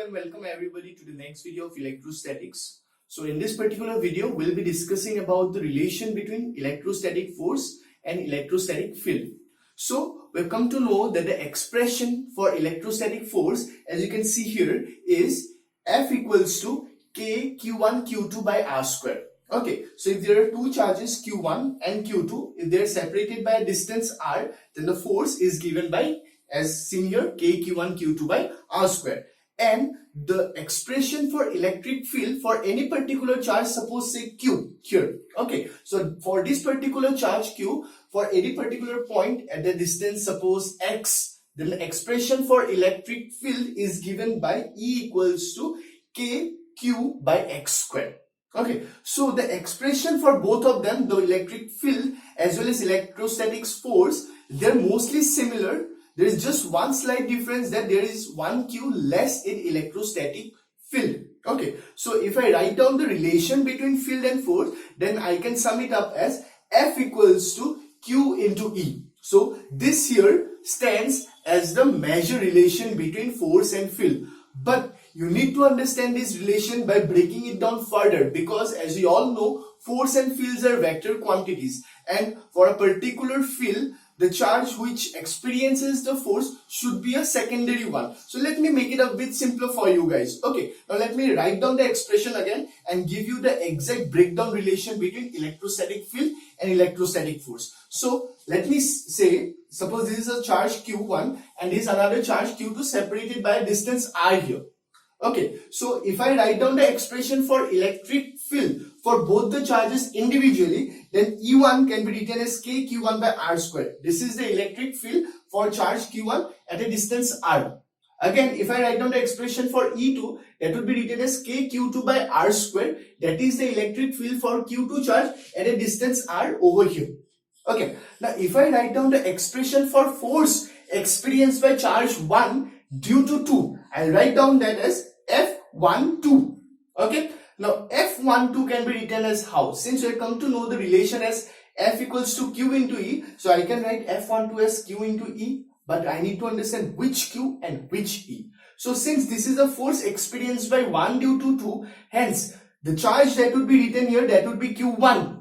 and welcome everybody to the next video of electrostatics. So in this particular video, we'll be discussing about the relation between electrostatic force and electrostatic field. So we've come to know that the expression for electrostatic force, as you can see here, is F equals to K Q1 Q2 by R square. Okay, so if there are two charges Q1 and Q2, if they are separated by a distance R, then the force is given by, as seen here, K Q1 Q2 by R square. And the expression for electric field for any particular charge, suppose say Q here. Okay, so for this particular charge Q, for any particular point at the distance, suppose X, then the expression for electric field is given by E equals to K Q by X square. Okay, so the expression for both of them, the electric field as well as electrostatics force, they're mostly similar. There is just one slight difference, that there is one Q less in electrostatic field. Okay, so if I write down the relation between field and force, then I can sum it up as F equals to Q into E. So this here stands as the measure relation between force and field. But you need to understand this relation by breaking it down further, because as you all know, force and fields are vector quantities, and for a particular field, the charge which experiences the force should be a secondary one. So let me make it a bit simpler for you guys. Okay, now let me write down the expression again and give you the exact breakdown relation between electrostatic field and electrostatic force. So let me say, suppose this is a charge Q1 and this is another charge Q2 separated by a distance R here. Okay, so if I write down the expression for electric field for both the charges individually, then E1 can be written as K Q1 by R square. This is the electric field for charge Q1 at a distance R. Again, if I write down the expression for E2, that would be written as K Q2 by R square. That is the electric field for Q2 charge at a distance R over here. Okay, now if I write down the expression for force experienced by charge 1 due to 2, I'll write down that as F12. Okay, now F12 can be written as how? Since we have come to know the relation as F equals to Q into E, so I can write F12 as Q into E, but I need to understand which Q and which E. So since this is a force experienced by 1 due to 2, hence the charge that would be written here, that would be Q1.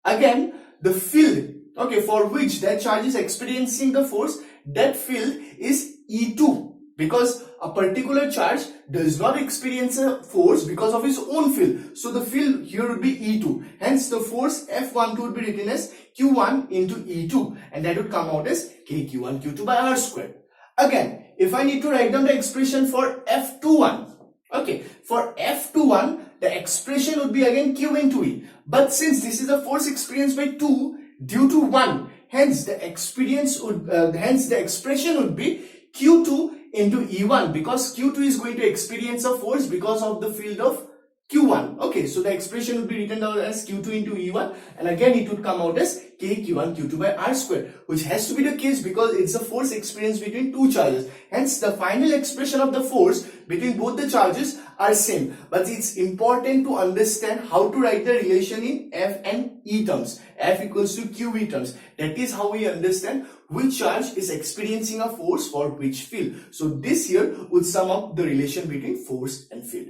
Again, the field, okay, for which that charge is experiencing the force, that field is E2, because a particular charge does not experience a force because of its own field. So the field here would be E2. Hence the force F12 would be written as Q1 into E2, and that would come out as K Q1 Q2 by R square. Again, if I need to write down the expression for F21, okay, for F21, the expression would be again Q into E. But since this is a force experienced by 2 due to 1, hence the expression would be Q2 into E1, because Q2 is going to experience a force because of the field of Q1. Okay, so the expression would be written down as Q2 into E1, and again it would come out as K Q1 Q2 by R square, which has to be the case because it's a force experienced between two charges. Hence the final expression of the force between both the charges are same. But it's important to understand how to write the relation in F and E terms. F equals to QE terms. That is how we understand which charge is experiencing a force for which field. So this here would sum up the relation between force and field.